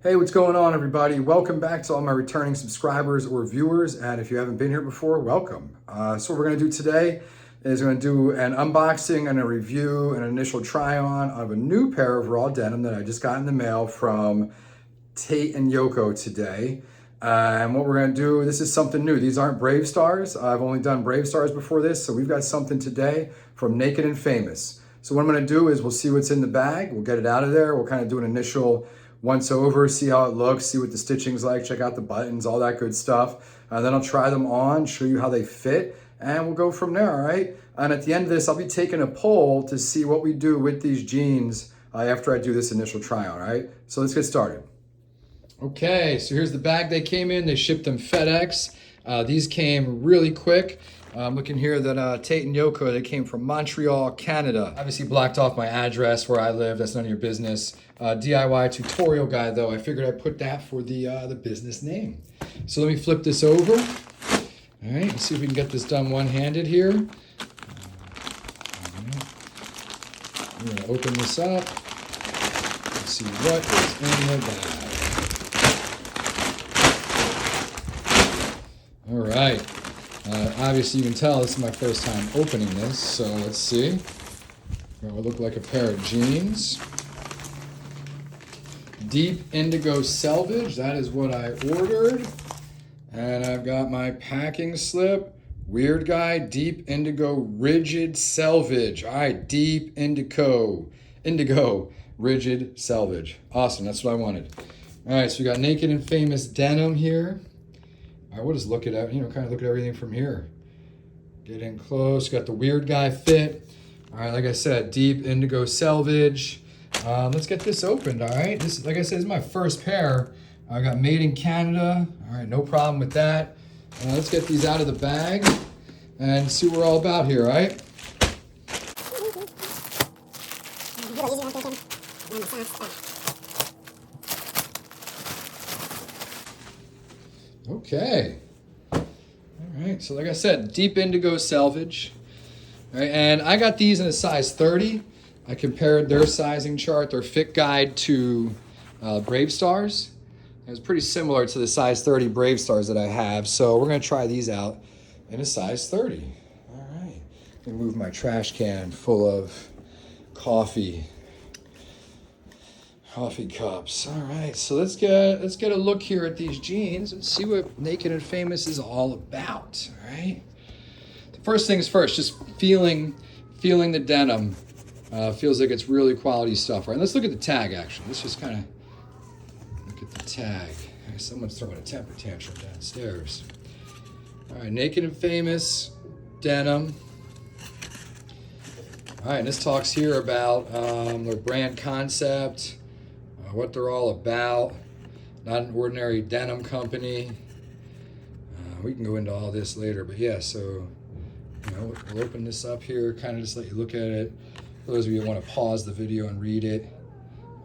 Hey, what's going on, everybody? Welcome back to all my returning subscribers or viewers. And if you haven't been here before, welcome. So what we're going to do today is we're going to do an unboxing and a review, an initial try on of a new pair of raw denim that I just got in the mail from Tate and Yoko today. And what we're going to do, this is something new. These aren't Brave Stars. I've only done Brave Stars before this. So we've got something today from Naked and Famous. So what I'm going to do is we'll see what's in the bag. We'll get it out of there. We'll kind of do an initial once over, see how it looks, see what the stitching's like, check out the buttons, all that good stuff. Then I'll try them on, show you how they fit, and we'll go from there, all right? And at the end of this, I'll be taking a poll to see what we do with these jeans after I do this initial try on, all right? So let's get started. Okay, so here's the bag they came in. They shipped them FedEx. These came really quick. I'm looking here that Tate and Yoko, they came from Montreal, Canada. Obviously blocked off my address where I live. That's none of your business. DIY tutorial guide though. I figured I'd put that for the business name. So let me flip this over. All right, let's see if we can get this done one-handed here. I'm gonna open this up and see what is in the bag. All right. Obviously, you can tell this is my first time opening this, so let's see. It will look like a pair of jeans. Deep Indigo Selvedge, that is what I ordered. And I've got my packing slip. Weird Guy, Deep Indigo Rigid Selvedge. All right, Deep Indigo Rigid Selvedge. Awesome, that's what I wanted. All right, so we got Naked and Famous denim here. All right, we'll just look at it, kind of look at everything from here. Get in close, got the Weird Guy fit. All right, like I said, Deep Indigo Selvedge. Let's get this opened, all right? This, like I said, is my first pair. I got made in Canada. All right, no problem with that. Let's get these out of the bag and see what we're all about here, all right? Okay. All right, so like I said, Deep Indigo Selvedge. All right, and I got these in a size 30. I compared their sizing chart, their fit guide to Brave Stars. It was pretty similar to the size 30 Brave Stars that I have. So we're gonna try these out in a size 30. All right, I'm gonna move my trash can full of coffee cups. All right, so let's get a look here at these jeans and see what Naked and Famous is all about. All right. The first things first, just feeling the denim. Feels like it's really quality stuff. All right, let's look at the tag. Actually, let's just kind of look at the tag. Someone's throwing a temper tantrum downstairs. All right, Naked and Famous denim. All right, and this talks here about their brand concept. What they're all about. Not an ordinary denim company. We can go into all this later, but yeah, so we'll open this up here, kind of just let you look at it. For those of you who want to pause the video and read it.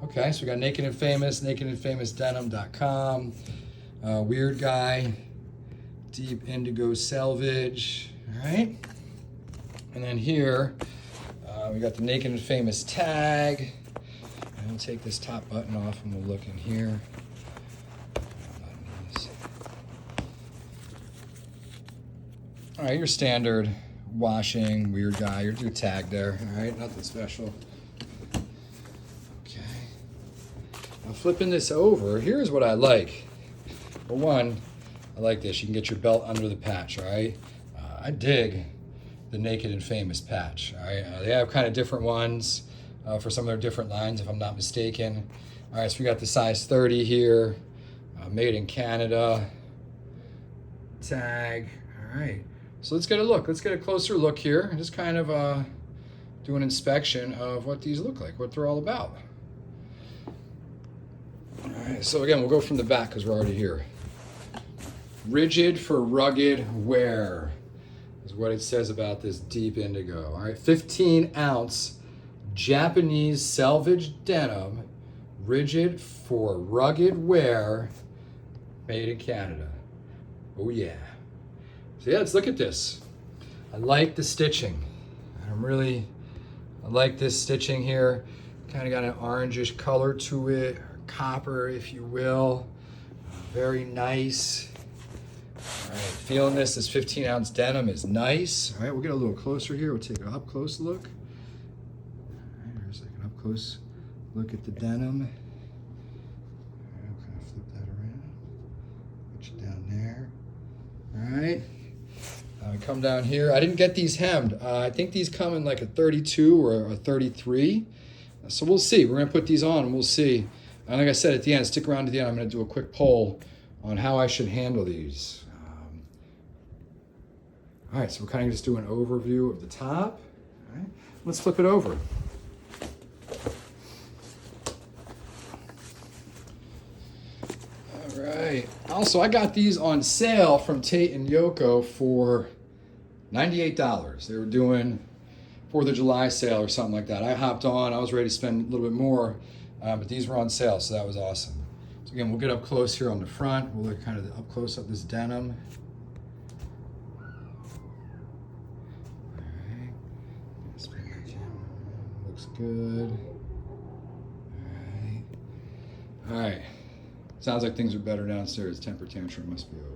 Okay, so we got Naked and Famous, nakedandfamousdenim.com, Weird Guy, Deep Indigo Selvedge, all right? And then here, we got the Naked and Famous tag. And we'll take this top button off and we'll look in here. All right, your standard washing, Weird Guy, your tag there. All right, nothing special. Okay. Now flipping this over, here's what I like. For one, I like this. You can get your belt under the patch, all right? I dig the Naked and Famous patch, all right? They have kind of different ones. For some of their different lines, if I'm not mistaken. All right, so we got the size 30 here, made in Canada, tag. All right, so let's get a look. Let's get a closer look here and just kind of do an inspection of what these look like, what they're all about. All right, so again, we'll go from the back because we're already here. Rigid for rugged wear is what it says about this Deep Indigo. All right, 15-ounce Japanese selvedge denim, rigid for rugged wear, made in Canada. Oh yeah. So yeah, let's look at this. I like the stitching. I like this stitching here. Kind of got an orangish color to it, copper, if you will. Very nice. All right, feeling this 15 ounce denim is nice. All right, we'll get a little closer here. We'll take an up close look. All right, here's like an up close look at the denim. All right, I'll kind of flip that around. Put you down there. All right. Come down here. I didn't get these hemmed. I think these come in like a 32 or a 33. So we'll see. We're going to put these on and we'll see. And like I said, at the end, stick around to the end. I'm going to do a quick poll on how I should handle these. All right, so we're kind of just doing an overview of the top. All right, let's flip it over. All right. Also, I got these on sale from Tate and Yoko for $98. They were doing 4th of July sale or something like that. I hopped on. I was ready to spend a little bit more, but these were on sale, so that was awesome. So again, we'll get up close here on the front. We'll look kind of up close at this denim. Looks good. All right. Sounds like things are better downstairs. Temper tantrum must be over.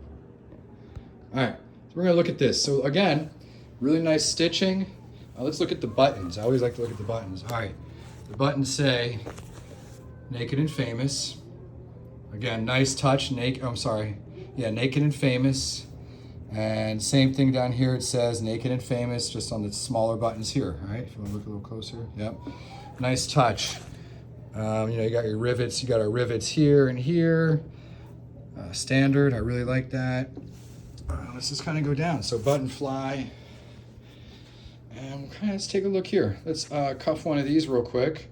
All right. So we're going to look at this. So again, really nice stitching. Let's look at the buttons. I always like to look at the buttons. All right. The buttons say Naked and Famous. Again, nice touch. Naked and Famous. And same thing down here, it says Naked and Famous, just on the smaller buttons here. All right, if you want to look a little closer. Yep, nice touch. You got your rivets. You got our rivets here and here. Standard, I really like that. Let's just kind of go down. So button fly. And we'll kind of, let's take a look here. Let's cuff one of these real quick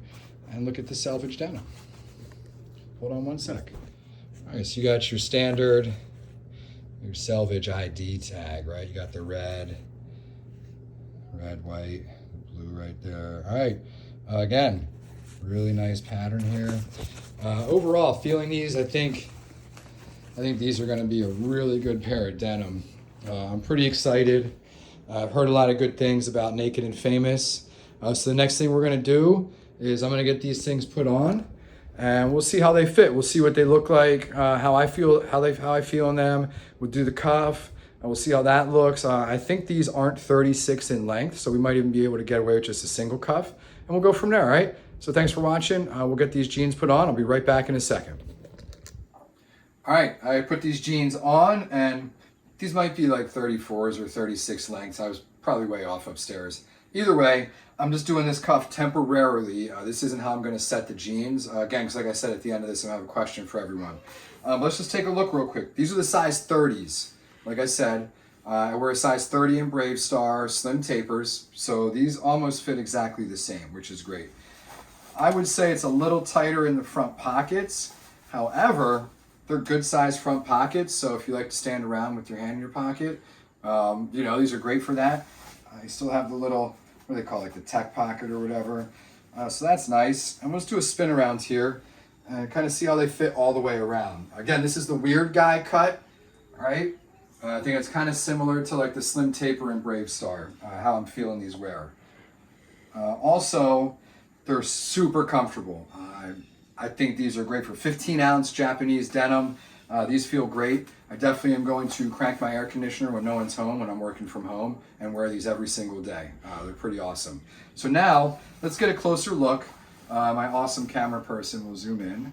and look at the selvage denim. Hold on one sec. All right, so you got your standard, your selvage ID tag, right? You got the red, white, blue right there. All right, again, really nice pattern here. Overall, feeling these, I think these are gonna be a really good pair of denim. I'm pretty excited. I've heard a lot of good things about Naked and Famous. So the next thing we're gonna do is I'm gonna get these things put on, and we'll see how they fit. We'll see what they look like, how I feel in them. We'll do the cuff, and we'll see how that looks. I think these aren't 36 in length, so we might even be able to get away with just a single cuff, and we'll go from there, all right? So thanks for watching. We'll get these jeans put on. I'll be right back in a second. All right, I put these jeans on, and these might be like 34s or 36 lengths. I was probably way off upstairs. Either way, I'm just doing this cuff temporarily. This isn't how I'm gonna set the jeans. Again, because like I said at the end of this, I have a question for everyone. Let's just take a look real quick. These are the size 30s. Like I said, I wear a size 30 in Brave Star, slim tapers. So these almost fit exactly the same, which is great. I would say it's a little tighter in the front pockets. However, they're good size front pockets. So if you like to stand around with your hand in your pocket, these are great for that. I still have the little, what do they call it, like the tech pocket or whatever. So that's nice. And let's do a spin around here and kind of see how they fit all the way around. Again, this is the weird guy cut, right? I think it's kind of similar to like the slim taper in Brave Star, how I'm feeling these wear. Also, they're super comfortable. I think these are great for 15-ounce Japanese denim. These feel great. I definitely am going to crank my air conditioner when no one's home, when I'm working from home, and wear these every single day. They're pretty awesome. So now, let's get a closer look. My awesome camera person will zoom in.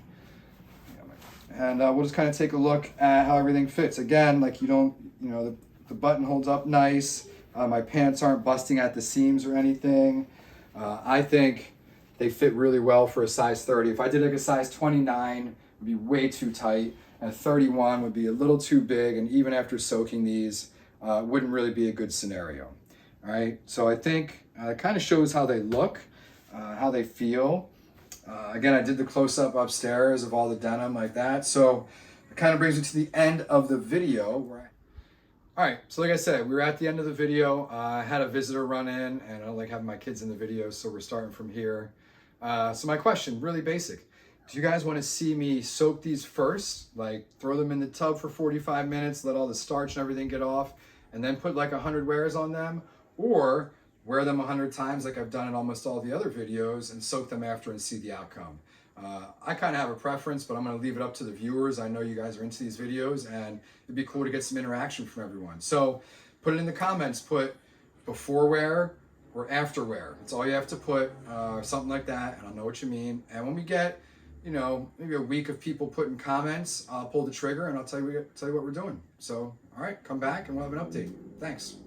And we'll just kind of take a look at how everything fits. Again, like the button holds up nice. My pants aren't busting at the seams or anything. I think they fit really well for a size 30. If I did like a size 29, it would be way too tight. And a 31 would be a little too big. And even after soaking these, wouldn't really be a good scenario. All right, so I think it kind of shows how they look, how they feel. Again, I did the close-up upstairs of all the denim like that. So it kind of brings me to the end of the video. All right, so like I said, we were at the end of the video. I had a visitor run in, and I don't like having my kids in the video, so we're starting from here. So my question, really basic. Do you guys want to see me soak these first? Like throw them in the tub for 45 minutes, let all the starch and everything get off, and then put like 100 wears on them? Or wear them 100 times like I've done in almost all the other videos and soak them after and see the outcome? I kind of have a preference, but I'm going to leave it up to the viewers. I know you guys are into these videos, and it'd be cool to get some interaction from everyone. So put it in the comments, put before wear or after wear. That's all you have to put, something like that, and I'll know what you mean. And when we get, you know, maybe a week of people putting comments, I'll pull the trigger and I'll tell you what we're doing. So, all right, come back and we'll have an update. Thanks.